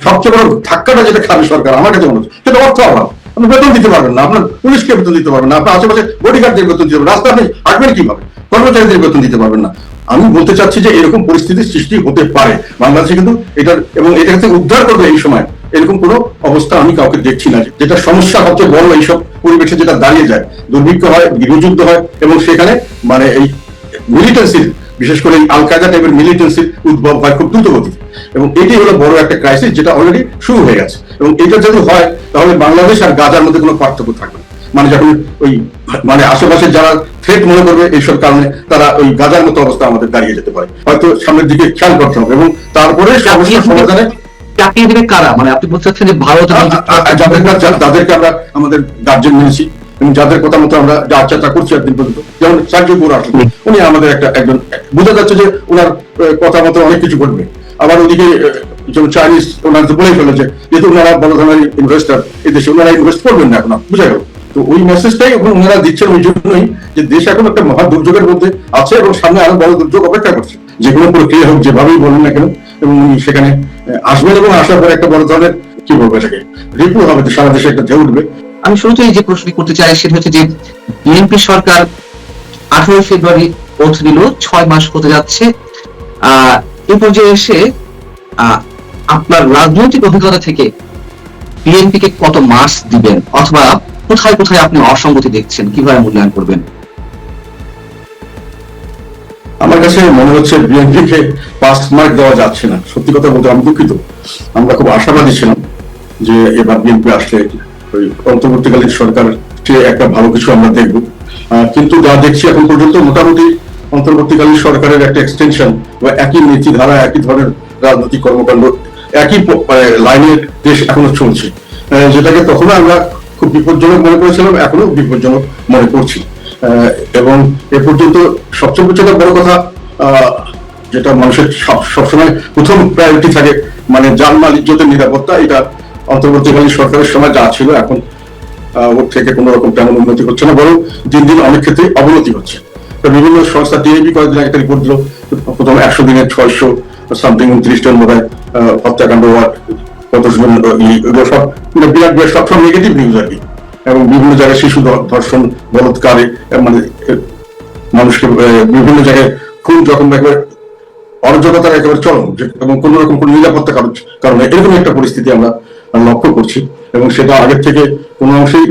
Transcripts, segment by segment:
সবচেয়ে বড় ধাক্কাটা যেটা খাবে সরকার আমার কাছে মনে হচ্ছে সেটা অর্থ অভাব। আপনি বেতন দিতে পারবেন না, আপনার পুলিশকে বেতন দিতে পারবেন না, আপনার আশেপাশে বডিগার্ডদের বেতন দিতে পারবেন, রাস্তা আপনি হাঁটবেন কিভাবে, কর্মচারীদের বেতন দিতে পারবেন না। আমি বলতে চাচ্ছি যে এরকম পরিস্থিতির সৃষ্টি হতে পারে বাংলাদেশে, কিন্তু এটার এবং এটা থেকে উদ্ধার করবে এই সময় এরকম কোনো অবস্থা আমি কাউকে দেখছি না। যেটা সমস্যা সবচেয়ে বড় এইসব পরিবেশে যেটা দাঁড়িয়ে যায়, দুর্ভিক্ষ হয়, গৃহযুদ্ধ হয়, এবং সেখানে মানে এই মিলিটেন্সির, বিশেষ করে আল কায়দা টাইপের মিলিটেন্সির উদ্ভব হয় খুব দ্রুত গতিতে, এবং এটি হলো বড় একটা ক্রাইসিস যেটা অলরেডি শুরু হয়ে গেছে। এবং এটা যদি হয় তাহলে বাংলাদেশ আর গাজার মধ্যে কোনো পার্থক্য থাকবে না। মানে যখন ওই মানে আশেপাশে যারা থ্রেট মনে করবে এইসব কারণে তারা ওই গাজার মতো অবস্থা আমাদের দাঁড়িয়ে যেতে পারে, হয়তো সামনের দিকে খেয়াল করতে হবে। এবং তারপরে সমস্যার সমাধানে চাপিয়ে দেবে কারা? মানে আপনি বলতে চাচ্ছেন যে ভারত যাদেরকে আমরা আমাদের গার্জেন মেনেছি এবং যাদের কথা মতো আমরা যা আচ্ছা করছি একদিন পর্যন্ত, যেমন সার্জিও বোরা আসলেন, উনি আমাদের একজন বোঝা যাচ্ছে যে ওনার কথা মতো অনেক কিছু ঘটবে। আবার ওদিকে যেমন চাইনিজ ওনার বলেই ফেলেছে যেহেতু ওনারা বড় ধরনের ইনভেস্টার এই দেশে, ওনারা ইনভেস্ট করবেন না এখন, বুঝা গেল। তো ওই মেসেজটাই এখন ওনারা দিচ্ছেন ওই জন্যই যে দেশ এখন একটা মহা দুর্যোগের মধ্যে আছে এবং সামনে আরো বড় দুর্যোগ অপেক্ষা করছে, যে কোনো প্রক্রিয়া হোক যেভাবেই বলুন না কেন। এবং উনি সেখানে আসবেন এবং আসার পরে একটা বড় ধরনের কি বলবো এটাকে রিপু হবে, সারা দেশে একটা ঢেউ উঠবে। আমি শুরুতেই যে প্রশ্নটি করতে চাই সেটা হচ্ছে যে বিএনপি সরকার 18 ফেব্রুয়ারি ওথ নিল, 6 মাস হতে যাচ্ছে। এই পর্যায়ে এসে আপনার রাজনৈতিক অভিজ্ঞতা থেকে বিএনপি কে কত মার্কস দিবেন, অথবা কোথায় কোথায় আপনি অসঙ্গতি দেখছেন, কিভাবে মূল্যায়ন করবেন? আমার কাছে মনে হচ্ছে বিএনপি কে পাস মার্ক দেওয়া যাচ্ছে না। সত্যি কথা বলতে আমি দুঃখিত। আমরা খুব আশাবাদী ছিলাম যে এবার বিএনপি আসলে ওই অন্তর্বর্তীকালীন সরকার একটা ভালো কিছু আমরা দেখব, কিন্তু যা দেখছি এখন পর্যন্ত মোটামুটি অন্তর্বর্তীকালীন সরকারের একটা এক্সটেনশন বা একই নীতিধারা, একই ধরনের রাজনৈতিক কর্মকাণ্ড, একই লাইনের দেশ এখনো চলছে, যেটাকে তখন আমরা খুব বিপজ্জনক মনে করেছিলাম, এখনো বিপজ্জনক মনে করছি। এবং এ পর্যন্ত সবচেয়ে বড় কথা যেটা মানুষের সবসময় প্রথম প্রায়োরিটি থাকে, মানে জানমাল ইজ্জতের নিরাপত্তা, এটা অন্তর্বর্তীকালীন সরকারের সময় যা ছিল এখন ওর থেকে কোনো রকম তেমন উন্নতি হচ্ছে না, বরং দিন দিন অনেক ক্ষেত্রে অবনতি হচ্ছে। বিভিন্ন সংস্থা টিআইবি কয়েকদিন একটা রিপোর্ট দিল, প্রথম 100 দিনে 600 সামথিং 29 জন বোধ হয় হত্যাকাণ্ড, কত সব বিরাট সব নেগেটিভ নিউজ আর কি। এবং বিভিন্ন জায়গায় শিশু ধর্ষণ, বলৎকারে, মানে মানুষকে বিভিন্ন জায়গায় খুন, যখন একেবারে অরাজকতার একেবারে চরম, এবং কোন রকম কোন নিরাপত্তা কারণে এরকম একটা পরিস্থিতি আমরা লক্ষ্য করছি। এবং সেটা আগের থেকে কোনো অংশেই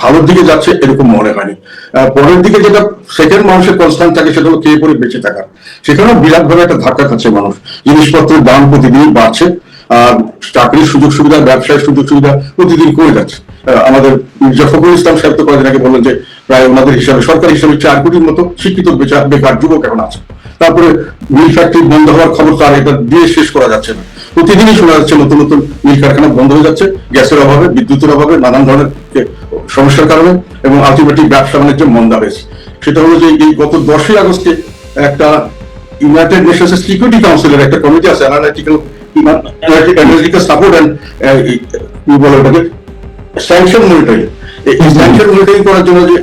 ভালোর দিকে যাচ্ছে এরকম মনে হয়নি। পরের দিকে যেটা সেকেন্ড মানুষের কনস্ট্যান্ট থাকে সেটা হলো খেয়ে পরে বেঁচে থাকার, সেখানেও বিরাট ভাবে একটা ধাক্কা খাচ্ছে মানুষ। জিনিসপত্রের দাম প্রতিদিন বাড়ছে, আর চাকরির সুযোগ সুবিধা, ব্যবসায়ের সুযোগ সুবিধা প্রতিদিন কমে যাচ্ছে। আমাদের মির্জা ফখরুল ইসলাম সাহেব তো কয়েকদিন আগে বললেন যে প্রায় ওনাদের হিসাবে, সরকারি হিসাবে 4 কোটির মতো শিক্ষিত বেকার যুবক এখন আছে। তারপরে মিল ফ্যাক্টরি বন্ধ হওয়ার খবর তো আর এটা দিয়ে শেষ করা যাচ্ছে না, প্রতিদিনই শোনা যাচ্ছে নতুন নতুন মিল কারখানা বন্ধ হয়ে যাচ্ছে, গ্যাসের অভাবে, বিদ্যুতের অভাবে, নানান ধরনের সমস্যার কারণে। এবং আলটিমেটলি ব্যবসা বাণিজ্য মন্দা হয়েছে। সেটা হলো যে এই গত 10ই আগস্টে একটা ইউনাইটেড নেশনস সিকিউরিটি কাউন্সিলের একটা কমিটি আছে, অ্যানালিটিক্যাল সাপোর্ট অ্যান্ড কি বলে ওটাকে স্যাংশন মনিটরিং। এই স্যাংশন মনিটরিং করার জন্য যে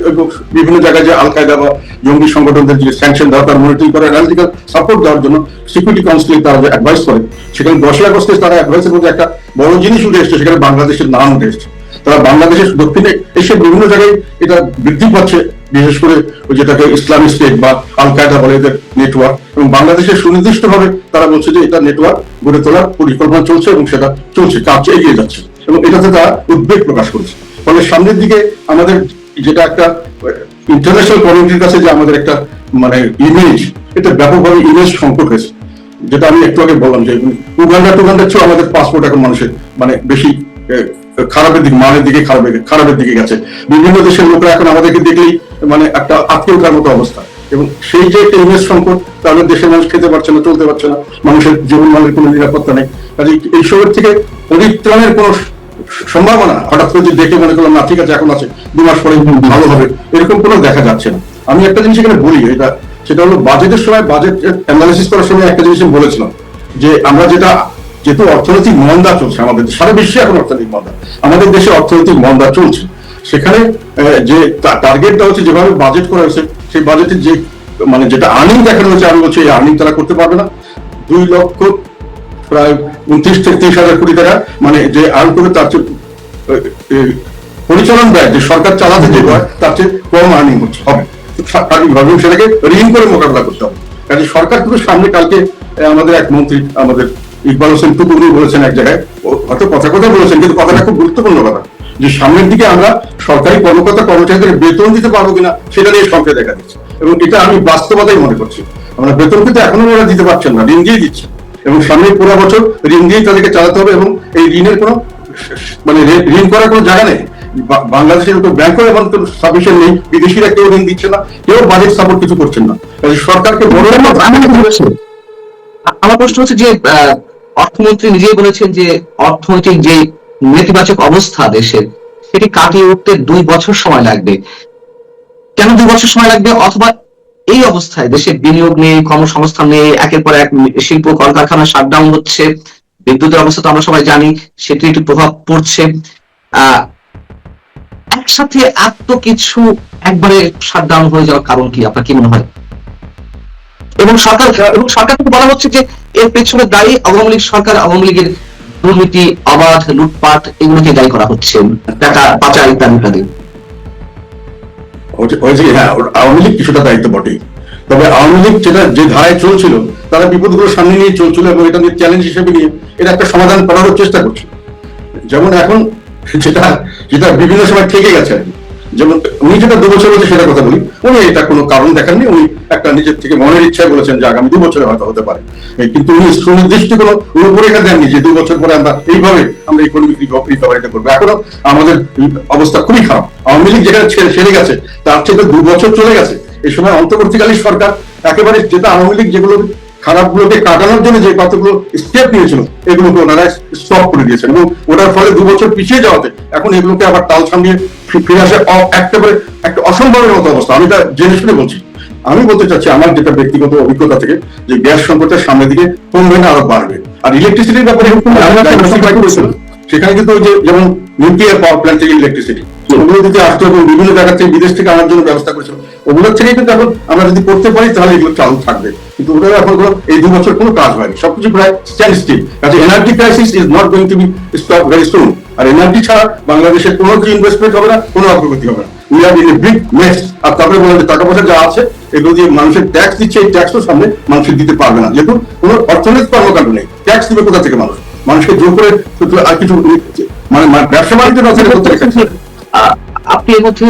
বিভিন্ন জায়গায় যে আল কায়দা বা জঙ্গি সংগঠনদের যে স্যাংশন দেওয়া, তার মনিটরিং করে অ্যানালিটিক্যাল সাপোর্ট দেওয়ার জন্য সিকিউরিটি কাউন্সিলে তারা যে অ্যাডভাইস করে, সেখানে 10ই আগস্টে তারা অ্যাডভাইসের মধ্যে একটা বড় জিনিস উঠে এসছে, সেখানে বাংলাদেশের নাম উঠে এসছে। তারা বাংলাদেশের দক্ষিণে এসে বিভিন্ন জায়গায় এটা বৃদ্ধি পাচ্ছে, বিশেষ করে ওই যেটাকে ইসলামিক স্টেট বা আল কায়দা বলে এদের নেটওয়ার্ক, এবং বাংলাদেশের সুনির্দিষ্ট ভাবে তারা বলছে যে এটা নেটওয়ার্ক গড়ে তোলার পরিকল্পনা চলছে এবং সেটা চলছে, কাজ এগিয়ে যাচ্ছে, এবং এটাতে তারা উদ্বেগ প্রকাশ করেছে। ফলে সামনের দিকে আমাদের যেটা একটা ইন্টারন্যাশনাল কমিউনিটির কাছে যে আমাদের একটা মানে ইমেজ, এটা ব্যাপকভাবে ইমেজ সংকট হয়েছে। যেটা আমি একটু আগে বললাম যে উগান্ডার চেয়েও আমাদের পাসপোর্ট এখন মানুষের মানে বেশি খারাপের দিকে, মানের দিকে খারাপের দিকে গেছে। বিভিন্ন দেশের লোকরা এখন আমাদেরকে দেখলেই মানে একটা আত্মীয় ওঠার মতো অবস্থা, এবং সেই যে একটা ইমেজ সংকট, তাহলে দেশের মানুষ খেতে পারছে না, চলতে পারছে না, মানুষের জীবন মানের কোনো নিরাপত্তা নেই। কাজে এইসবের থেকে পরিত্রাণের কোনো সম্ভাবনা হঠাৎ করে যে দেখে মনে করলাম না ঠিক আছে এখন আছে 2 মাস পরে ভালো হবে, এরকম কোনো দেখা যাচ্ছে না। আমি একটা জিনিস এখানে বলি, সেটা হলো বাজেটের সময়, বাজেট অ্যানালিসিস করার সময় একটা জিনিস আমি বলেছিলাম যে আমরা যেহেতু অর্থনৈতিক মন্দা চলছে, আমাদের সারা বিশ্বে এখন অর্থনৈতিক মন্দা, আমাদের দেশে অর্থনৈতিক মন্দা চলছে, সেখানে যে টার্গেটটা হচ্ছে যেভাবে বাজেট করা হয়েছে, সেই বাজেটের যে মানে যেটা আর্নিং দেখানো হয়েছে, আমি বলছি এই আর্নিং তারা করতে পারবে না। 2,00,000 প্রায় 29 থেকে 30,000 কোটি টাকা মানে যে আর্ন করে তার চেয়ে পরিচালন ব্যয় যে সরকার চালাতে যে হয় তার চেয়ে কম আর্নিং হচ্ছে হবে স্বাভাবিকভাবে, সেটাকে ঋণ করে মোকাবিলা করতে হবে। কাজে সরকার কিন্তু সামনে কালকে আমাদের এক মন্ত্রী আমাদের ইকবাল হোসেন টুকুরি বলেছেন এক জায়গায়, হয়তো কথা বলেছেন কিন্তু কথাটা খুব গুরুত্বপূর্ণ কথা, যে সামনের দিকে আমরা সরকারি কর্মকর্তা কর্মচারীদের বেতন দিতে পারবো কিনা সেটা নিয়ে সংখ্যা দেখা দিচ্ছে, এবং এটা আমি বাস্তবতাই মনে করছি। আমরা বেতন কিন্তু এখনো ওরা দিতে পারছেন না, ঋণ দিয়ে দিচ্ছে, এবং সামনে পুরো বছর ঋণ দিয়েই তাদেরকে চালাতে হবে, এবং এই ঋণের কোনো মানে ঋণ করার কোনো জায়গা নেই। বাংলাদেশের তো ব্যাংকও এখন তো সাফিসিয়েন্ট নেই, বিদেশিরা কেউ ঋণ দিচ্ছে না, কেউ বাজেট সাপোর্ট কিছু করছেন না। সরকারকে বড় আমার প্রশ্ন হচ্ছে যে অর্থমন্ত্রী নিজেই বলেছেন যে অর্থনৈতিক যে নেতিবাচক অবস্থা দেশের সেটি কাটিয়ে উঠতে 2 বছর সময় লাগবে। কেন 2 বছর সময় লাগবে? অথবা এই অবস্থায় দেশে বিনিয়োগ নেই, কর্মসংস্থান নেই, একের পর এক শিল্প কলকারখানা শাটডাউন হচ্ছে, বিদ্যুতের অবস্থা তো আমরা সবাই জানি, সেটি একটু প্রভাব পড়ছে। একসাথে এত কিছু একবারে শাটডাউন হয়ে যাওয়ার কারণ কি, আপনার কি মনে হয়? এবং সরকার থেকে বলা হচ্ছে যে এর পেছনে দায়ী আওয়ামী লীগ সরকার, আওয়ামী লীগের দুর্নীতি, অবাধ লুটপাট এগুলোকে দায়ী করা হচ্ছে, টাকা পাচার ইত্যাদি ইত্যাদি। হ্যাঁ, আওয়ামী লীগ কিছুটা দায়িত্ব বটেই, তবে আওয়ামী লীগ যেটা যে ধারায় চলছিল তারা বিপদগুলো সামনে নিয়ে চলছিল, এবং এটা নিয়ে চ্যালেঞ্জ হিসেবে নিয়ে এটা একটা সমাধান করার চেষ্টা করছে। যেমন এখন যেটা যেটা বিভিন্ন সময় থেকে গেছে আর কি, যেমন উনি যেটা 2 বছর বলছে সেটা কথা বলি, উনি এটা কোনো কারণ দেখাননি, উনি একটা নিজের থেকে মনের ইচ্ছায় বলেছেন যে আগামী 2 বছরে হয়তো হতে পারে, কিন্তু উনি সুনির্দিষ্ট কোনো রূপরেখা দেননি যে 2 বছর পরে আমরা এইভাবে আমরা ইকোনমিক রিকভারিটা করবো। এখনো আমাদের অবস্থা খুবই খারাপ, আওয়ামী লীগ যেখানে সেরে গেছে তার চেয়ে 2 বছর চলে গেছে। এই সময় অন্তর্বর্তীকালীন সরকার একেবারে যেটা আওয়ামী লীগ যেগুলো খারাপগুলোকে কাটানোর জন্য যে কতগুলো স্টেপ নিয়েছিল এগুলোকে ওনারা স্টপ করে দিয়েছেন, এবং ওটার ফলে 2 বছর পিছিয়ে যাওয়াতে এখন এগুলোকে আবার তাল সামলিয়ে ফিরে আসে একেবারে একটা অসম্ভবের মতো অবস্থা। আমি তা জেনে শুনে বলছি। আমি বলতে চাচ্ছি আমার যেটা ব্যক্তিগত অভিজ্ঞতা থেকে, যে গ্যাস সংকটের সামনের দিকে কমবে না, আরো বাড়বে। আর ইলেকট্রিসিটির ব্যাপারে সেখানে কিন্তু ওই যে যেমন নিউক্লিয়ার পাওয়ার প্ল্যান্ট থেকে ইলেকট্রিসিটি ওগুলো যদি আসতো এবং বিভিন্ন জায়গা থেকে বিদেশ থেকে আনার জন্য ব্যবস্থা করেছিল, ওগুলোর থেকে কিন্তু এখন আমরা যদি করতে পারি তাহলে এগুলো চালু থাকবে, কিন্তু ওটা এখন এই 2 বছর কোনো কাজ হয়নি, সবকিছু প্রায় স্ট্যান্ড স্টিল। কাজে energy crisis is not going to be stop very soon. আর এনার্জি ছাড়া বাংলাদেশের কোনো ইনভেস্টমেন্ট হবে না, কোনো অগ্রগতি হবে না। We are in a big mess. আর তারপরে বলেন যে টাকা পয়সা যা আছে এগুলো দিয়ে মানুষের ট্যাক্স দিচ্ছে, এই ট্যাক্সও সামনে মানুষের দিতে পারবে না, যেহেতু কোনো অর্থনৈতিক কর্মকাণ্ড নেই। ট্যাক্স দিবে কোথা থেকে মানুষ? মানুষকে জোর করে আর কিছু মানে ব্যবসা বাণিজ্য করতে রেখেছে। আপনি এর মধ্যে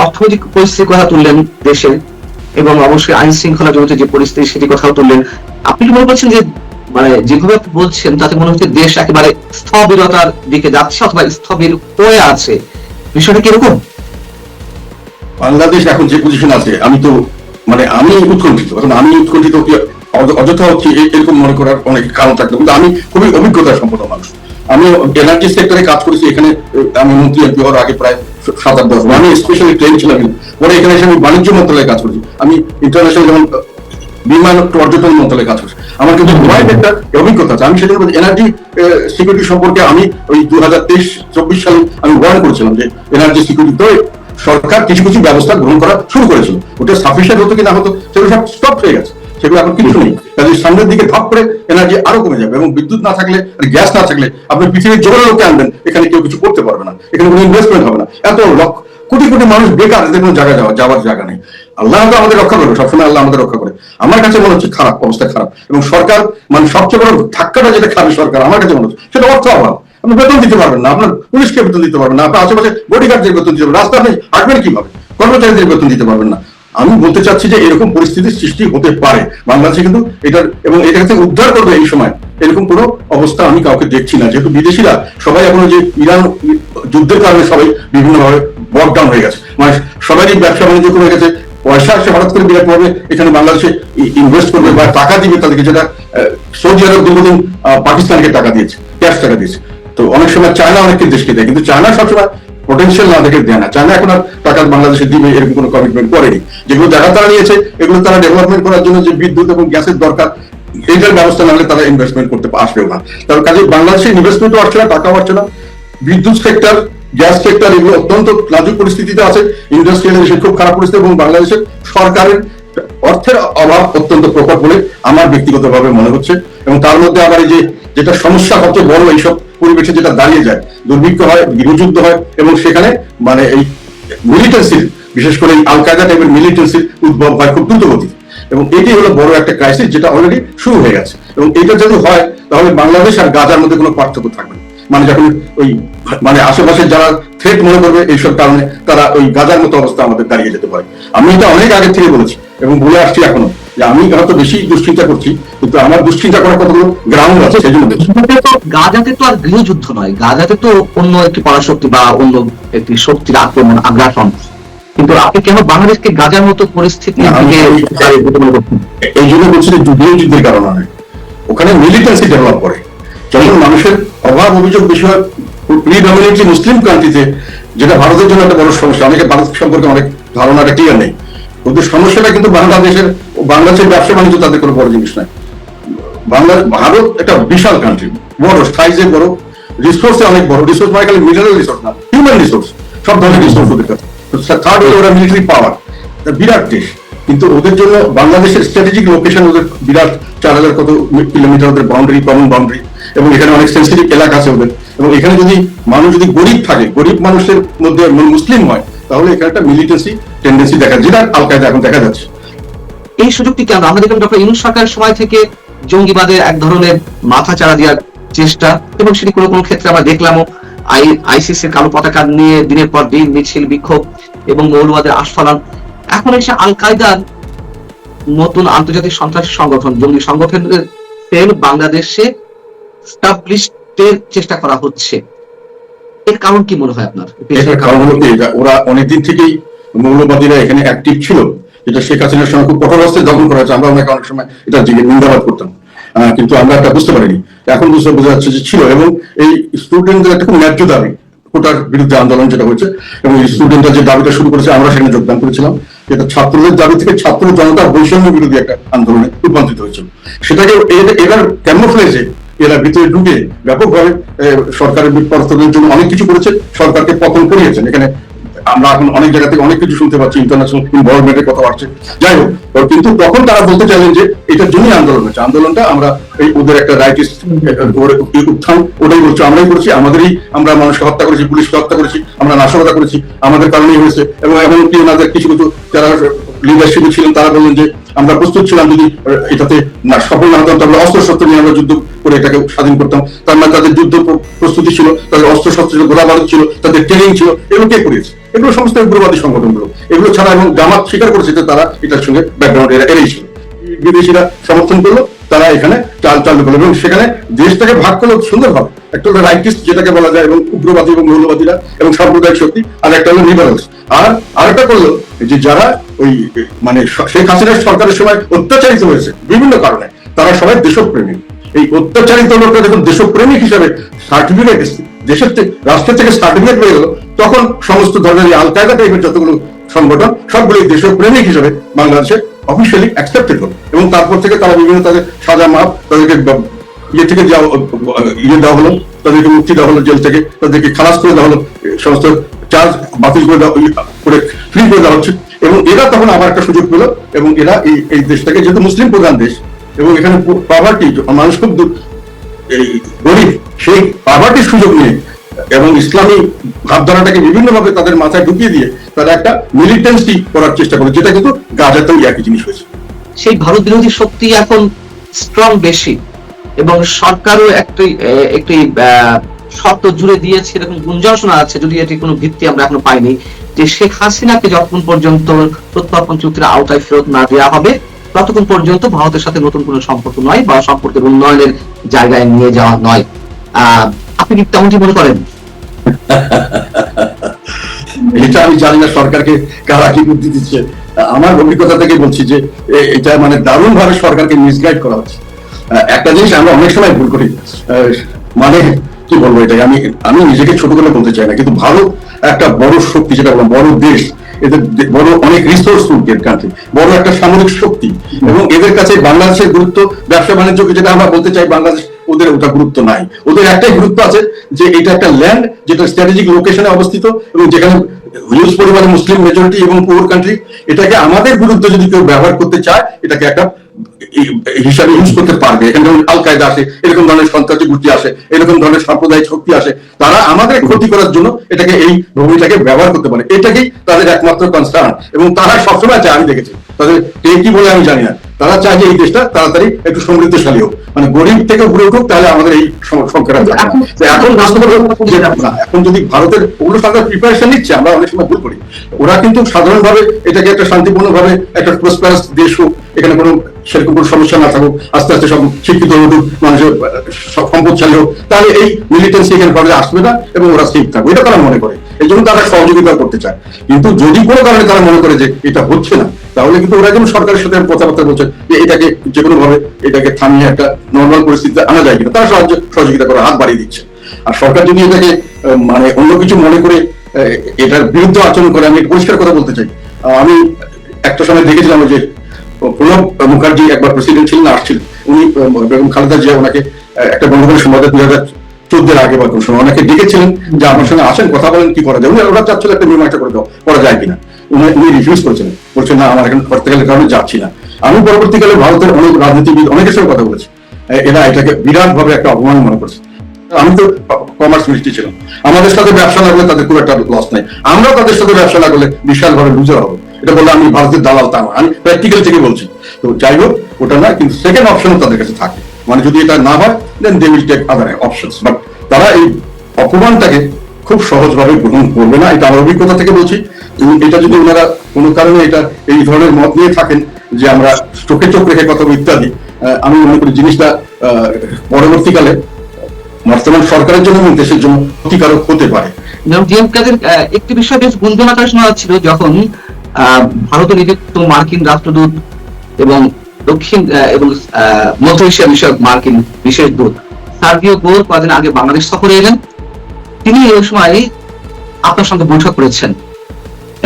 অর্থনৈতিক পরিস্থিতির কথা তুললেন দেশের, এবং অবশ্যই আইন শৃঙ্খলা জগতে যে পরিস্থিতি সেটি কথাও তুললেন। আপনি কি মনে করছেন যে মানে যেভাবে আপনি বলছেন তাতে মনে হচ্ছে দেশ একেবারে স্থবিরতার দিকে যাচ্ছে অথবা স্থবির হয়ে আছে, বিষয়টা কিরকম? বাংলাদেশ এখন যে পজিশন আছে, আমি উৎকণ্ঠিত। এখন আমি উৎকণ্ঠিত অযথা হচ্ছে এরকম মনে করার অনেক কারণ থাকতো, কিন্তু আমি খুবই অভিজ্ঞতা সম্পন্ন মানুষ। আমি এনার্জি সেক্টরে কাজ করেছি, এখানে আমি মন্ত্রী এমপি হওয়ার আগে প্রায় 7-8 বছর আমি স্পেশালি ট্রেন ছিলাম। পরে এখানে এসে আমি বাণিজ্য মন্ত্রণালয়ে কাজ করেছি, আমি ইন্টারন্যাশনাল যেমন বিমান পর্যটন মন্ত্রণালয়ে কাজ করছি, আমার কিন্তু ওয়াইড একটা অভিজ্ঞতা আছে। আমি সেজন্য এনার্জি সিকিউরিটি সম্পর্কে আমি ওই 2023-24 সালে আমি ওয়ার্ন করেছিলাম যে এনার্জি সিকিউরিটি সরকার কিছু কিছু ব্যবস্থা গ্রহণ করা শুরু করেছিল, ওটা সাফিসিয়েন্ট হতো কি না হতো সেগুলো সব স্টপ হয়ে গেছে, সেগুলো এখন কিছু নেই। কাজে সামনের দিকে ধাপ করে এনার্জি আরো কমে যাবে, এবং বিদ্যুৎ না থাকলে আর গ্যাস না থাকলে আপনি পৃথিবীর জোগাড় লোককে আনবেন, এখানে কেউ কিছু করতে পারবে না, এখানে কোনো ইনভেস্টমেন্ট হবে না, এত কোটি কোটি মানুষ বেকার, এদের কোনো জায়গায় যাওয়ার জায়গা নেই। আল্লাহ তো আমাদের রক্ষা করবে, সবসময় আল্লাহ আমাদের রক্ষা করে। আমার কাছে মনে হচ্ছে খারাপ অবস্থা, খারাপ। এবং সরকার মানে সবচেয়ে বড় ধাক্কাটা যেটা খাবে সরকার আমার কাছে মনে হচ্ছে সেটা অর্থ অভাব। আপনি বেতন দিতে পারবেন না, আপনার পুলিশকে বেতন দিতে পারবেন না, আপনার আশেপাশে বডিগার্ডদের বেতন দিতে পারবেন, রাস্তা আপনি হাঁটবেন কিভাবে, কর্মচারীদের বেতন দিতে পারবেন না। আমি বলতে চাচ্ছি যে এরকম পরিস্থিতির সৃষ্টি হতে পারে বাংলাদেশে, কিন্তু এবং এটা থেকে উদ্ধার করবে এই সময় এরকম কোনো অবস্থা আমি কাউকে দেখছি না, যেহেতু বিদেশিরা সবাই এখন যে ইরান যুদ্ধের কারণে সবাই বিভিন্নভাবে বকডাউন হয়ে গেছে, মানে সবারই ব্যবসা বাণিজ্য করে গেছে, পয়সা আসে হঠাৎ করে বিরাট ভাবে এখানে বাংলাদেশে ইনভেস্ট করবে বা টাকা দিবে তাদেরকে, যেটা সৌদি আরব দীর্ঘদিন পাকিস্তানকে টাকা দিয়েছে, ক্যাশ টাকা দিয়েছে। তো অনেক সময় চায়না অনেক দেশকে দেয়, কিন্তু চায়না সবসময় পটেনশিয়াল না দেখে দেয় না। চায়না এখন আর টাকা বাংলাদেশে দিবে এরকম কোনো কমিটমেন্ট করেনি। যেগুলো জায়গা তারা নিয়েছে এগুলো তারা ডেভেলপমেন্ট করার জন্য যে বিদ্যুৎ এবং গ্যাসের দরকার, এইটার ব্যবস্থা না হলে তারা ইনভেস্টমেন্ট করতে আসবেও না। তার কাজে বাংলাদেশে ইনভেস্টমেন্টও আসছে না, টাকাও আসছে না। বিদ্যুৎ সেক্টর, গ্যাস সেক্টর এগুলো অত্যন্ত নাজুক পরিস্থিতিতে আছে, ইন্ডাস্ট্রিয়াল খুব খারাপ পরিস্থিতি, এবং বাংলাদেশের সরকারের অর্থের অভাব অত্যন্ত প্রকট বলে আমার ব্যক্তিগতভাবে মনে হচ্ছে। এবং তার মধ্যে আবার এই যে যেটা সমস্যা সবচেয়ে বড়, এইসব পরিবেশে যেটা দাঁড়িয়ে যায়, দুর্ভিক্ষ হয়, গৃহযুদ্ধ হয়, এবং সেখানে মানে এই মিলিটেন্সির, বিশেষ করে এই আল কায়দা টাইপের মিলিটেন্সির উদ্ভব হয় খুব দ্রুত গতি। এবং এটি হলো বড় একটা ক্রাইসিস, যেটা অলরেডি শুরু হয়ে গেছে। এবং এটা যদি হয় তাহলে বাংলাদেশ আর গাজার মধ্যে কোনো পার্থক্য থাকবে না। মানে যখন ওই মানে আশেপাশে যারা থ্রেট মনে করবে এইসব কারণে, তারা ওই গাজার মতো অবস্থা আমাদের দাঁড়িয়ে যেতে পারে। আমি এটা অনেক আগে থেকে বলেছি এবং বলে আসছি এখনো, যে আমি হয়তো বেশি দুশ্চিন্তা করছি, কিন্তু আমার দুশ্চিন্তা করার কতগুলো গ্রাউন্ড আছে, সেই জন্য বলছি। গাজাতে তো আর গৃহযুদ্ধ নয়, গাজাতে তো অন্য একটি পরাশক্তি বা অন্য একটি শক্তির আক্রমণ, আগ্রাসন। কিন্তু আপনি কেন বাংলাদেশকে গাজার মতো পরিস্থিতি এই জন্য বলছি যে গৃহযুদ্ধের কারণে নয়, ওখানে মিলিটেন্সি ডেভেলপ করে। যখন মানুষের অভাব অভিযোগ বেশি হয় প্রিডমিনেন্টলি মুসলিম কান্ট্রিতে, যেটা ভারতের জন্য একটা বড় সমস্যা। অনেকে ভারত সম্পর্কে অনেক ধারণাটা ক্লিয়ার নেই। ওদের সমস্যাটা কিন্তু বাংলাদেশের ব্যবসা বাণিজ্য তাদের কোনো বড় জিনিস নয়। ভারত একটা বিশাল কান্ট্রি, বড় সাইজে বড়, রিসোর্সে অনেক বড়। রিসোর্স মানে খালি মিনারেল রিসোর্স না, হিউম্যান রিসোর্স, সব ধরনের রিসোর্স ওদের কাছে। থার্ড হলো ওরা মিলিটারি পাওয়ার, বিরাট দেশ। কিন্তু ওদের জন্য বাংলাদেশের স্ট্র্যাটেজিক লোকেশন, ওদের বিরাট 4000 কত কিলোমিটার ওদের বাউন্ডারি, কমন বাউন্ডারি, এবং এখানে অনেক সেন্সিটিভ এলাকা আছে ওদের। এবং এখানে যদি মানুষ যদি গরিব থাকে, গরিব মানুষের মধ্যে মুসলিম হয়, তাহলে এখানে একটা মিলিটেন্সি টেন্ডেন্সি দেখা, যেটা আল কায়দা এখন দেখা যাচ্ছে। এই সুযোগটি কেন? আমরা দেখলাম ডক্টর ইউনূস সরকারের সময় থেকে জঙ্গিবাদের এক ধরনের মাথা চাড়া দেওয়ার চেষ্টা, এবং সেটি কোনো কোনো ক্ষেত্রে আমরা দেখলামও আইসিসির কালো পতাকা নিয়ে দিনের পর দিন মিছিল, বিক্ষোভ এবং মৌলবাদের আস্ফালন। এখন এসে আল কায়দার নতুন আন্তর্জাতিক সন্ত্রাসী সংগঠন, জঙ্গি সংগঠনের সেল বাংলাদেশে স্টাবলিশের চেষ্টা করা হচ্ছে। এর কারণ কি মনে হয় আপনার? কারণ হলো কি, ওরা অনেকদিন থেকেই মৌলবাদীরা এখানে অ্যাক্টিভ ছিল, যেটা শেখ হাসিনার সময় খুব কঠোর হস্তে দমন করা হয়েছে। আমরা অনেক সময় এটা নিন্দাবাদ করতাম, কিন্তু আমরা একটা বুঝতে পারিনি। এখন বোঝা যাচ্ছে যে ছিল। এবং এই স্টুডেন্টদের একটা খুব ন্যায্য দাবি, কোটার বিরুদ্ধে আন্দোলন যেটা হয়েছে, এবং এই স্টুডেন্টরা যে দাবিটা শুরু করেছে, আমরা সেখানে যোগদান করেছিলাম। এটা ছাত্রদের দাবি থেকে ছাত্র জনতার বৈষম্য বিরোধী একটা আন্দোলনে রূপান্তরিত হয়েছিল। সেটাকে এরা ক্যামোফ্লেজে, এরা ভিতরে ঢুকে ব্যাপকভাবে সরকারের বিপর্যয়ের জন্য অনেক কিছু করেছে, সরকারকে পতন করিয়েছেন। এখানে আমরা এখন অনেক জায়গা থেকে অনেক কিছু শুনতে পাচ্ছি, ইন্টারন্যাশনাল ইনভলভমেন্টের কথা আসছে। যাই হোক, কিন্তু তখন তারা বলতে চাইলেন যে এটার জন্যই আন্দোলন হচ্ছে, আন্দোলনটা আমরা এই ওদের একটা রাইটিস্ট উত্থান, ওটাই বলছি, আমরাই করেছি, আমরা মানুষকে হত্যা করেছি, পুলিশকে হত্যা করেছি, আমরা নাশকতা করেছি, আমাদের কারণেই হয়েছে। এবং এমনকি ওনাদের কিছু কিছু যারা লিডারশিপে ছিলেন তারা বললেন যে আমরা প্রস্তুত ছিলাম, যদি এটাতে না সফল না হতাম তাহলে অস্ত্র শস্ত্র নিয়ে আমরা যুদ্ধ করে এটাকে স্বাধীন করতাম। তার মানে তাদের যুদ্ধ প্রস্তুতি ছিল, তাদের অস্ত্র শস্ত্র ছিল, গোলা বারুদ ছিল, তাদের ট্রেনিং ছিল। এগুলো কে করেছে? এগুলো সমস্ত উগ্রবাদী সংগঠনগুলো। এগুলো ছাড়া, এবং জামাত স্বীকার করেছে যে তারা এটার সঙ্গে ব্যাকগ্রাউন্ড এরাই ছিল। বিদেশিরা সমর্থন করলো, তারা এখানে চালু করলো, এবং সেখানে দেশটাকে ভাগ করলো সুন্দরভাবে। একটা হলো রাইটিস্ট যেটাকে বলা যায়, এবং উগ্রবাদী এবং মৌলবাদীরা এবং সাম্প্রদায়িক শক্তি, আর একটা হলো লিবারেলস। আর আরেকটা করলো যে যারা ওই মানে শেখ হাসিনার সরকারের সময় অত্যাচারিত হয়েছে বিভিন্ন কারণে, তারা সবাই দেশপ্রেমিক। এই অত্যাচারিত লোকরা যখন দেশপ্রেমিক হিসাবে সার্টিফিকেট দেশের থেকে, রাষ্ট্রের থেকে সার্টিফিকেট পেয়ে গেল, তখন সমস্ত ধরনের আল কায়দা টাইপের যতগুলো সংগঠন সবগুলি দেশপ্রেমিক হিসাবে বাংলাদেশে অফিসিয়ালি অ্যাকসেপ্টেড হলো। এবং তারপর থেকে তারা বিভিন্ন তাদের সাজা মাপ, তাদেরকে ইয়ে থেকে দেওয়া হলো, তাদেরকে মুক্তি দেওয়া হলো জেল থেকে, তাদেরকে খালাস করে দেওয়া হলো, সমস্ত চার্জ বাতিল করে করে ফ্রি করে দেওয়া হচ্ছে। এবং এরা তখন আবার একটা সুযোগ পেল, এবং এরা এই দেশটাকে, যেহেতু মুসলিম প্রধান দেশ, এবং এখানে পভার্টি, মানুষ খুব এই গরিব, সেই পভার্টির সুযোগ নিয়ে এবং ইসলামী ভাবধারাটাকে বিভিন্নভাবে তাদের মাথায় ঢুকিয়ে দিয়ে তারা একটা মিলিটেন্সি করার চেষ্টা করে, যেটা কিন্তু গাজাতেও একই জিনিস হয়েছে। সেই ভারত বিরোধী শক্তি এখন স্ট্রং বেশি, এবং সরকারও একটি শর্ত জুড়ে দিয়েছে, এরকম গুঞ্জন শোনা আছে, যদি এটি কোনো ভিত্তি আমরা এখনো পাইনি, যে শেখ হাসিনাকে যতক্ষণ পর্যন্ত প্রত্যর্পণ চুক্তির আওতায় ফেরত না দেওয়া হবে, ততক্ষণ পর্যন্ত ভারতের সাথে নতুন কোনো সম্পর্ক নয়, বা সম্পর্কের উন্নয়নের জায়গায় নিয়ে যাওয়া নয়। আপনি কি তেমনটি মনে করেন? এটা আমি জানি না সরকারকে কারা কি বুদ্ধি দিচ্ছে। আমার অভিজ্ঞতা থেকে বলছি যে এটা মানে দারুণ ভাবে সরকারকে মিসগাইড করা হচ্ছে। একটা জিনিস আমরা অনেক সময় ভুল করি, মানে কি বলবো, এটাই আমি নিজেকে ছোট করে বলতে চাই না, কিন্তু ভারত একটা বড় শক্তি, যেটা বললাম বড় দেশ, এদের বড় অনেক রিসোর্সফুল কান্ট্রি, বড় একটা সামরিক শক্তি, এবং এদের কাছে বাংলাদেশের গুরুত্ব, ব্যবসা বাণিজ্যকে যেটা আমরা বলতে চাই বাংলাদেশ, ওদের ওটা গুরুত্ব নাই। ওদের একটাই গুরুত্ব আছে যে এটা একটা ল্যান্ড যেটা স্ট্র্যাটেজিক লোকেশনে অবস্থিত, এবং যেখানে হিউজ পরিমাণে মুসলিম মেজরিটি এবং পুয়ার কান্ট্রি, এটাকে আমাদের বিরুদ্ধে যদি কেউ ব্যবহার করতে চায় এটাকে একটা হিসাবে ইউজ করতে পারবে। এখানে যেমন আল কায়দা আসে, এরকম ধরনের সন্ত্রাসী গোষ্ঠী আসে, এরকম ধরনের সাম্প্রদায়িক শক্তি আসে, তারা আমাদের ক্ষতি করার জন্য এটাকে এই ভূমিটাকে ব্যবহার করতে পারে। এটাকেই তাদের একমাত্র কনসার্ন, এবং তারা সবসময় চায়, আমি দেখেছি তাদের কে কি বলে আমি জানি না, তারা চায় যে এই দেশটা তাড়াতাড়ি একটু সমৃদ্ধশালী হোক, মানে গরিব থেকে উপরে উঠুক, তাহলে আমাদের এই সংখ্যাটা থাকবে না। এখন বাস্তবতা যে না, এখন যদি ভারতের ওগুলো সরকার প্রিপারেশন নিচ্ছে, আমরা অনেক সময় ভুল করি। ওরা কিন্তু সাধারণভাবে এটাকে একটা শান্তিপূর্ণভাবে একটা প্রসপারাস দেশ হোক, এখানে কোনো সেরকম কোনো সমস্যা না থাকুক, আস্তে আস্তে সব শিক্ষিত হতুক, মানুষের সম্পদশালী হোক, তাহলে এই মিলিটেন্সি এখানে ফলে আসবে না এবং ওরা সেফ থাকবে, এটা তারা মনে করে। এই জন্য তারা সহযোগিতা করতে চায়। কিন্তু যদি কোনো কারণে তারা মনে করে যে এটা হচ্ছে না, তাহলে কিন্তু ওরা যেমন সরকারের সাথে কথাবার্তা বলছে যে এটাকে যে কোনো ভাবে এটাকে থামিয়ে একটা নর্মাল পরিস্থিতিতে আনা যায় কিনা, তারা সহযোগিতা করে হাত বাড়িয়ে দিচ্ছে। আর সরকার যদি এটাকে মানে অন্য কিছু মনে করে এটার বিরুদ্ধে আচরণ করে, আমি পরিষ্কার কথা বলতে চাই। আমি একটা সময় দেখেছিলাম যে প্রণব মুখার্জি একবার প্রেসিডেন্ট ছিলেন, আসছিলেন উনি, বেগম খালেদা জিয়া ওনাকে একটা গণভোটের সময় 2014 আগে বা কোন সময় ওনাকে ডেকেছিলেন যে আমার সঙ্গে আসেন, কথা বলেন, কি করা যায়। উনি ওরা চাচ্ছিল একটা মীমাংসা করে দেওয়া, করা যায় কিনা। উনি রিফিউজ করেছেন, বলছেন না আমার এখন করতে গেলে কারণে যাচ্ছি না। আমি পরবর্তীকালে ভারতের অনেক রাজনীতিবিদ অনেকের সঙ্গে কথা বলেছি, এরা এটাকে বিরাট ভাবে একটা অপমান মনে করছে। আমি তো কমার্স মিনিস্ট্রি ছিলাম, আমাদের সাথে ব্যবসা না করলে তাদের খুব একটা লস নাই, আমরা তাদের সাথে ব্যবসা না করলে বিশাল ভাবে লুজার হবে। এটা বললে আমি ভারতের দালাল তা না, আমি প্র্যাকটিক্যাল থেকে বলছি। তো যাই হোক, ওটা না, কিন্তু সেকেন্ড অপশনও তাদের কাছে থাকে, মানে যদি এটা না হয় then they will take other options. But তারা এই অপমানটাকে খুব সহজভাবে গ্রহণ করবে না, এটা আমার অভিজ্ঞতা থেকে বলছি। এটা যদি ওনারা কোনো কারণে এটা এই ধরনের মত নিয়ে থাকেন যে আমরা চোখে চোখ রেখে কথা ইত্যাদি, আমি মনে করি জিনিসটা পরবর্তীকালে বর্তমান সরকারের জন্য এবং দেশের জন্য ক্ষতিকারক হতে পারে। একটি বিষয় বেশ গুঞ্জন আকারে শোনা যাচ্ছিল, যখন ভারতে নিযুক্ত মার্কিন রাষ্ট্রদূত এবং দক্ষিণ এবং মধ্য এশিয়া বিষয়ক মার্কিন বিশেষ দূত সার্গিও গোর কয়েকদিন আগে বাংলাদেশ সফরে এলেন। তিনি এই সময় আপনার সঙ্গে বৈঠক করেছেন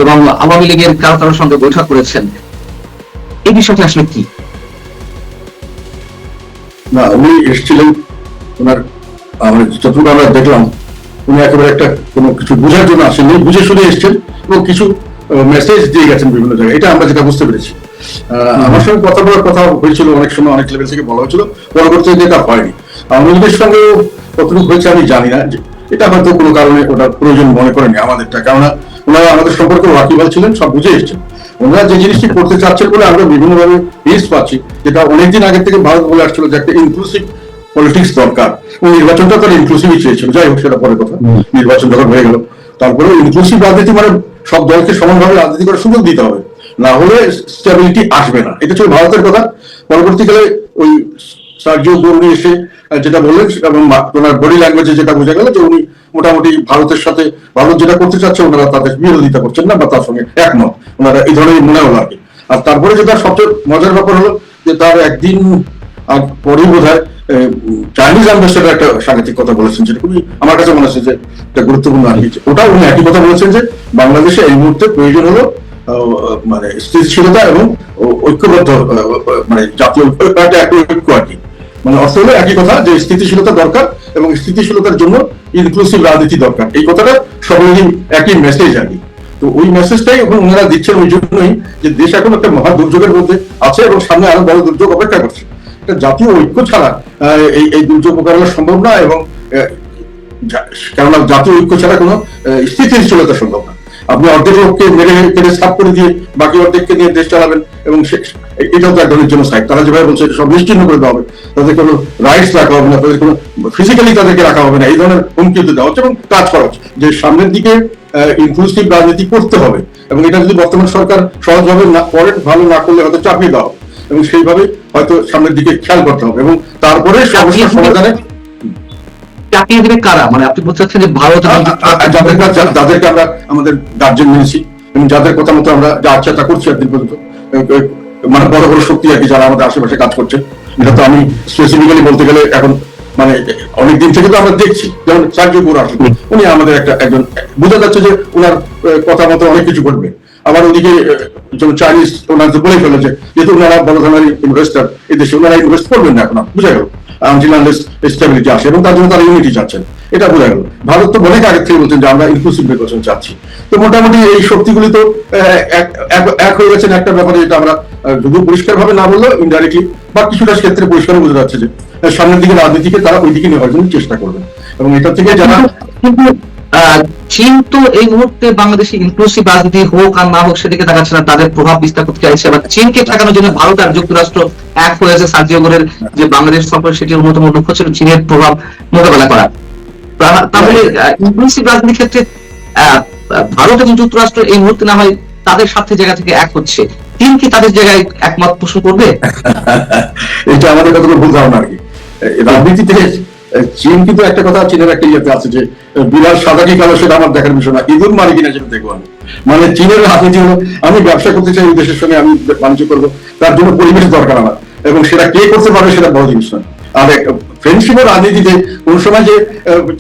এবং আওয়ামী লীগের কারো সঙ্গে বৈঠক করেছেন। এই বিষয়টি আসলে কি? না, উনি এসেছিলেন, ওনার যতটুকু আমরা দেখলাম, উনি একেবারে একটা কোনো কিছু বোঝার জন্য আসেননি, বুঝে শুনে এসছেন এবং কিছু মেসেজ দিয়ে গেছেন বিভিন্ন জায়গায়, এটা আমরা যেটা বুঝতে পেরেছি। আমার সঙ্গে কথা বলার কথা হয়েছিল, অনেক সময় অনেক লেভেল থেকে বলা হয়েছিল, পরবর্তীতে এটা হয়নি। আওয়ামী লীগের সঙ্গে কতটুকু হয়েছে আমি জানি না, এটা হয়তো কোনো কারণে ওটা প্রয়োজন মনে করেনি আমাদেরটা, কেননা ওনারা আমাদের সম্পর্কে ওয়াকিবহাল ছিলেন, সব বুঝে এসছেন। ওনারা যে জিনিসটি করতে চাচ্ছেন বলে আমরা বিভিন্নভাবে হিন্টস পাচ্ছি, যেটা অনেকদিন আগে থেকে ভারত বলে আসছিল যে একটা ইনক্লুসিভ পলিটিক্স দরকার। নির্বাচনটা তারা ইনক্লুসিভই চেয়েছিল, যাই হোক সেটা পরে কথা। নির্বাচন যখন হয়ে গেল, তারপরে ইনক্লুসিভ রাজনীতি মানে সব দলকে সমানভাবে রাজনীতি করার সুযোগ দিতে হবে, না হলে স্টেবিলিটি আসবে না। এটা ছিল ভারতের কথা। পরবর্তীকালে ওই সার্জিও গোর উনি এসে যেটা বললেন এবং ওনার বডি ল্যাঙ্গুয়েজে যেটা বোঝা গেল যে উনি মোটামুটি ভারতের সাথে, ভারত যেটা করতে চাচ্ছে ওনারা তাদের বিরোধিতা করছেন না বা তার সঙ্গে একমত, ওনারা এই ধরনের মনে হলো আর কি। আর তারপরে যেটা সবচেয়ে মজার ব্যাপার হলো যে তার একদিন পরেই বোধ হয় চাইনিজ অ্যাম্বাসেডার একটা সাংঘাতিক কথা বলেছেন, যেটা খুবই আমার কাছে মনে হচ্ছে যে একটা গুরুত্বপূর্ণ আর কি। ওটা উনি একই কথা বলেছেন যে বাংলাদেশে এই মুহূর্তে প্রয়োজন হলো মানে স্থিতিশীলতা এবং ঐক্যবদ্ধ, মানে জাতীয় ঐক্য আর কি। মানে অর্থ হলো একই কথা, যে স্থিতিশীলতা দরকার এবং স্থিতিশীলতার জন্য ইনক্লুসিভ রাজনীতি দরকার। এই কথাটা সবাই একই মেসেজ আর কি। তো ওই মেসেজটাই এখন ওনারা দিচ্ছেন ওই জন্যই যে দেশ এখন একটা মহা দুর্যোগের মধ্যে আছে এবং সামনে আরো বড় দুর্যোগ অপেক্ষা করছে। এটা জাতীয় ঐক্য ছাড়া এই দুর্যোগ মোকাবেলা সম্ভব না, এবং কেননা জাতীয় ঐক্য ছাড়া কোনো স্থিতিশীলতা সম্ভব না। আপনি অর্ধেক লোককে মেরে কেটে সাফ করে দিয়ে বাকি অর্ধেককে নিয়ে দেশ চালাবেন, এবং এটাও তো এক ধরনের জেনোসাইড। তারা যেভাবে বলছে সব নিশ্চিহ্ন করে দেওয়া হবে, তাদের কোনো রাইটস রাখা হবে না, তাদের কোনো ফিজিক্যালি তাদেরকে রাখা হবে না, এই ধরনের হুমকি দেওয়া হচ্ছে। এবং কাজ করা হচ্ছে যে সামনের দিকে ইনক্লুসিভ রাজনীতি করতে হবে, এবং এটা যদি বর্তমান সরকার সহজভাবে না করেন, ভালো না করলে হয়তো চাপিয়ে দেওয়া হবে, এবং সেইভাবে হয়তো সামনের দিকে খেয়াল করতে হবে, এবং তারপরে সমস্যার সমাধানে চাপিয়ে দেবে কারা? মানে আপনি বলতে চাচ্ছেন যে ভারত যাদেরকে আমরা আমাদের গার্জেন মেনেছি এবং যাদের কথা মতো আমরা যা আচ্ছা করছি একদিন পর্যন্ত, মানে বড় বড় শক্তি আর কি, যারা আমাদের আশেপাশে কাজ করছে। এটা তো আমি স্পেসিফিক্যালি বলতে গেলে এখন মানে অনেকদিন থেকে তো আমরা দেখছি, যেমন সার্জিও গোর আসলে উনি আমাদের একজন, বোঝা যাচ্ছে যে ওনার কথা মতো অনেক কিছু করবে। আবার ওদিকে যেমন চাইনিজ ওনার বলে ফেলেছে যেহেতু ওনারা বড় ধরনের ইনভেস্টার এই দেশে, ওনারা ইনভেস্ট করবেন না এখন, বুঝা গেল। আনটিল আনলেস স্টেবিলিটি আসে, এবং তার জন্য তারা ইউনিটি চাচ্ছেন, এটা বোঝা গেল। ভারত তো অনেক আগে থেকে বলছেন যে আমরা ইনক্লুসিভ নির্বাচন চাচ্ছি। তো মোটামুটি এই শক্তিগুলি তো এক হয়ে গেছেন একটা ব্যাপারে, যেটা আমরা যদিও পরিষ্কার ভাবে না বললেও ইনডাইরেক্টলি বা কিছুটা ক্ষেত্রে পরিষ্কার বোঝা যাচ্ছে যে সামনের দিকে রাজনীতিকে তারা ওই দিকে নেওয়ার জন্য চেষ্টা করবেন, এবং এটা থেকে যারা কিন্তু চীন তো এই মুহূর্তে বাংলাদেশে ইনক্লুসিভ রাজনীতি হোক আর না হোক সেদিকে তাকাচ্ছে না, তাদের প্রভাব বিস্তার করতে চাইছে। বা চীনকে ঠেকানোর জন্য ভারত আর যুক্তরাষ্ট্র এক হয়েছে। সার্জিও গোরের যে বাংলাদেশ সফর, সেটির অন্যতম লক্ষ্য ছিল চীনের প্রভাব মোকাবেলা করা। তাহলে ইনক্লুসিভ রাজনীতির ক্ষেত্রে ভারত এবং যুক্তরাষ্ট্র এই মুহূর্তে না হয় তাদের স্বার্থের জায়গা থেকে এক হচ্ছে, চীন কি তাদের জায়গায় একমত পোষণ করবে? এটা আমাদের কতটা ভুল ধারণা আর কি। রাজনীতি থেকে চীন কিন্তু একটা কথা, চীনের একটা ইয়েতে আছে যে বিড়াল সাদা কি কালো সেটা আমার দেখার বিষয় না, ইঁদুর মারি কিনা সেটা দেখবো আমি। মানে চীনের রাজনীতি হলো আমি ব্যবসা করতে চাই, ওই দেশের সঙ্গে আমি বাণিজ্য করবো, তার জন্য পরিবেশ দরকার আমার, এবং সেটা কে করতে পারবে সেটা বড় জিনিস নয়। আর ফ্রেন্ডশিপের রাজনীতিতে কোন সময় যে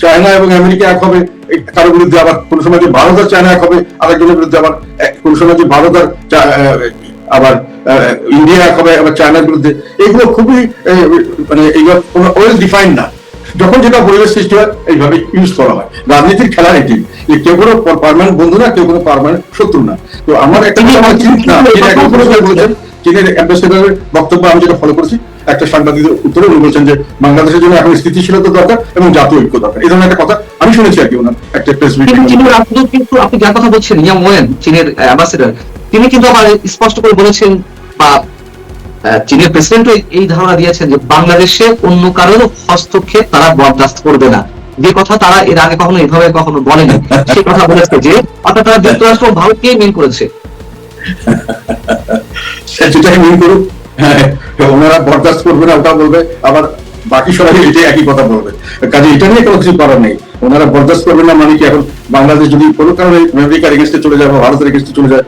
চায়না এবং আমেরিকা এক হবে কারোর বিরুদ্ধে, আবার কোন সময় যে ভারত আর চায়না এক হবে আরেকজনের বিরুদ্ধে, আবার কোন সময় যে ভারত আর আবার ইন্ডিয়া এক হবে আবার চায়নার বিরুদ্ধে, এগুলো খুবই মানে এইগুলো কোনো ওয়েল ডিফাইন্ড না। যখন যেটা পরিবেশ সৃষ্টি হয় এইভাবে ইউজ করা হয়। রাজনীতির খেলা এটি, যে কেউ কোনো পার্মানেন্ট বন্ধু না, কেউ কোনো পার্মানেন্ট শত্রু না। তো আমার একটা বলেছেন, চীনের অ্যাম্বাসেডারের বক্তব্য আমি যেটা ফলো করেছি, একটা সাংবাদিকের উত্তরে উনি বলছেন যে বাংলাদেশের জন্য এখন স্থিতিশীলতা দরকার এবং জাতীয় ঐক্য দরকার, এই ধরনের একটা কথা আমি শুনেছি আর কি ওনার একটা প্রেস মিটিং। কিন্তু আপনি যার কথা বলছেন ইয়াং ওয়েন, চীনের অ্যাম্বাসেডার, তিনি কিন্তু আবার স্পষ্ট করে বলেছেন, বা চীনের প্রেসিডেন্টও এই ধারণা দিয়েছেন যে বাংলাদেশে অন্য কারোর হস্তক্ষেপ তারা বরদাস্ত করবে না। যে কথা তারা এর আগে কখনো এভাবে কখনো বলেনি, সে কথা বলেছে যে অর্থাৎ তারা যুক্তরাষ্ট্র ও ভারতকে মেন করেছে। সেটাই মেন করুক, ওনারা বরদাস্ত করবে না ওটা বলবে, আবার বাকি সবাই এটাই একই কথা বলবে। কাজে এটা নিয়ে কোনো কিছু করার নেই, ওনারা বরদাস্ত করবেন না মানে কি এখন বাংলাদেশ যদি কোনো কারণে আমেরিকার এগেন্স্টে চলে যায় বা ভারতের এগেন্স্টে চলে যায়,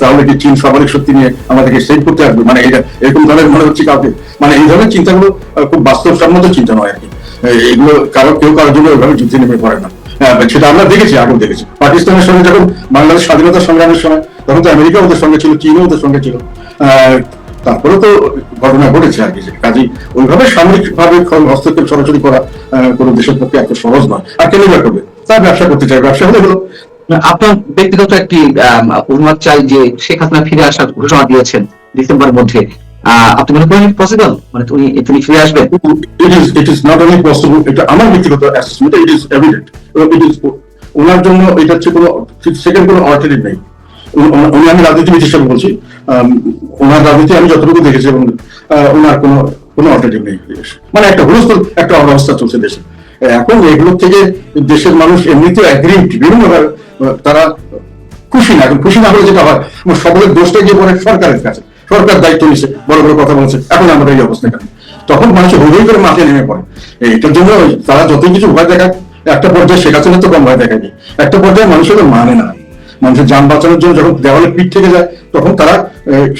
তাহলে কি চীন স্বাভাবিক শক্তি নিয়ে আমাদেরকে সেভ করতে আসবে? মানে এটা এরকম ধরনের মনে হচ্ছে কাউকে, মানে এই ধরনের চিন্তাগুলো খুব বাস্তবসম্মত চিন্তা নয় আর কি। এগুলো কেউ কারোর জন্য ওইভাবে যুদ্ধে নেমে পড়ে না। সেটা আমরা দেখেছি, আগেও দেখেছি। পাকিস্তানের সঙ্গে যখন বাংলাদেশ স্বাধীনতা সংগ্রামের সময়, তখন তো আমেরিকা ওদের সঙ্গে ছিল, চীনও ওদের সঙ্গে ছিল, তারপরে তো ঘটনা ঘটেছে আর কি। কাজেই ওইভাবে সামরিক ভাবে হস্তক্ষেপ সরাসরি করা কোনো দেশের পক্ষে এত সহজ নয়। আর কেন করবে? তার ব্যবসা করতে চায়, ব্যবসা হলে হলো। আপনার ব্যক্তিগত একটি অভিমত চাই যে শেখ হাসিনা ফিরে আসার ঘোষণা দিয়েছেন ডিসেম্বরের মধ্যে, আপনি মনে করেন পসিবল, মানে তিনি ফিরে আসবেন? It is not only possible, এটা আমার ব্যক্তিগত assessment, it is evident. It is ওনার জন্য এটা হচ্ছে কোনো সেকেন্ড কোনো অল্টারনেটিভ নেই। উনি, আমি রাজনীতিবিদ হিসেবে বলছি, ওনার রাজনীতি আমি যতটুকু দেখেছি, এবং ওনার কোনো অল্টারনেটিভ নেই। মানে একটা হুলস্থুল একটা অবস্থা চলছে দেশে এখন, এগুলো থেকে দেশের মানুষ এমনিতে অ্যাগ্রিড বিভিন্নভাবে, তারা খুশি না। এখন খুশি না হলে যেটা হয়, সকলের দোষটা গিয়ে পড়ে সরকারের কাছে, সরকার দায়িত্ব নিচ্ছে, বড় বড় কথা বলছে, এখন আমাদের এই অবস্থা কেন? তখন মানুষ হই করে মাঠে নেমে পড়ে। এটার জন্য তারা যতই কিছু ভয় দেখায়, একটা পর্যায়ে শেখ হাসিনা তো কম ভয় দেখায়নি, একটা পর্যায়ে মানুষের মানে না, মানুষের যান বাঁচানোর জন্য যখন দেওয়ালে পিঠ থেকে যায়, তখন তারা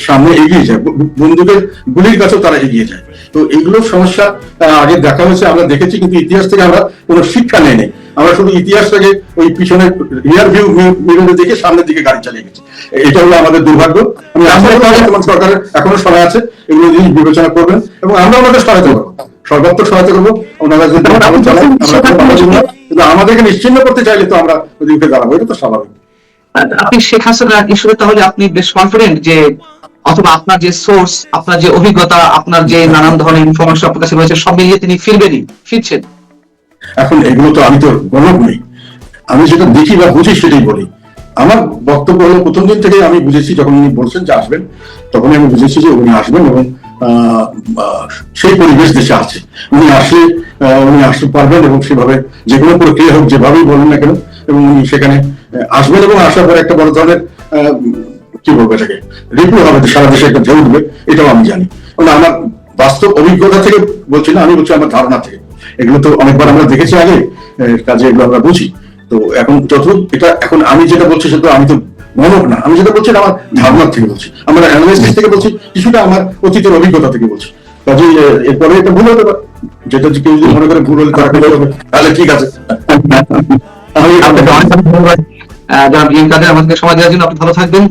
সামনে এগিয়ে যায়, বন্দুকের গুলির কাছেও তারা এগিয়ে যায়। তো এইগুলো সমস্যা আগে দেখা হয়েছে, আমরা দেখেছি, কিন্তু ইতিহাস থেকে আমরা কোনো শিক্ষা নেই। আমরা শুধু ইতিহাসটাকে ওই পিছনে রিয়ার ভিউ মিররে দেখে সামনের দিকে গাড়ি চালিয়ে গেছি। এটা হলো আমাদের দুর্ভাগ্য। আমি আশা করি সরকারের এখনো সময় আছে, এগুলো জিনিস বিবেচনা করবেন, এবং আমরা ওনাদের সহায়তা করবো, সর্বাত্মক সহায়তা করবো। ওনারা যদি কিন্তু আমাদেরকে নিশ্চিন্ন করতে চাইলে তো আমরা ওই উঠে দাঁড়াবো, এটা তো স্বাভাবিক। আপনি শেখ হাসিনা ইস্যুতে তাহলে আপনি বেশ কনফিডেন্ট যে, অথবা আপনার যে সোর্স, আপনার যে অভিজ্ঞতা, আপনার যে নানান ধরনের ইনফরমেশন আপনার কাছে রয়েছে, সব মিলিয়ে তিনি ফিরছেন? এখন এগুলো তো আমি তো গণক নই, আমি যেটা দেখি বা বুঝি সেটাই বলি। আমার বক্তব্য হলো, প্রথম দিন থেকে আমি বুঝেছি, যখন উনি বলছেন যে আসবেন, তখন আমি বুঝেছি যে উনি আসবেন, এবং সেই পরিবেশ দেশে আছে। উনি আসতে পারবেন, এবং সেভাবে যে কোনো প্রক্রিয়া হোক, যেভাবেই বলেন না কেন, এবং উনি সেখানে আসবেন, এবং আসার পরে একটা বড় ধরনের কি বলবো এটাকে রিভিউ হবে, সারা দেশে একটা ঢেউ উঠবে, এটাও আমি জানি। আমার বাস্তব অভিজ্ঞতা থেকে বলছি না, আমি বলছি আমার ধারণা থেকে। এগুলো তো অনেকবার আমরা দেখেছি আগে, কাজে এগুলো আমরা বুঝি। তো এখন এটা এখন আমি যেটা বলছি সেটা আমি তো গণক না, আমি যেটা বলছি আমার ধারণা থেকে বলছি, আমার অ্যানালাইসিস থেকে বলছি, কিছুটা আমার অতীতের অভিজ্ঞতা থেকে বলছি। কাজে এরপরে এটা ভুল হতে পারে, যেটা কেউ যদি মনে করে ভুল হলে তারা ভুল হবে, তাহলে ঠিক আছে। আমি আপনাকে অনেক ধন্যবাদ আমাদেরকে সময় দেওয়ার জন্য। আপনি ভালো থাকবেন।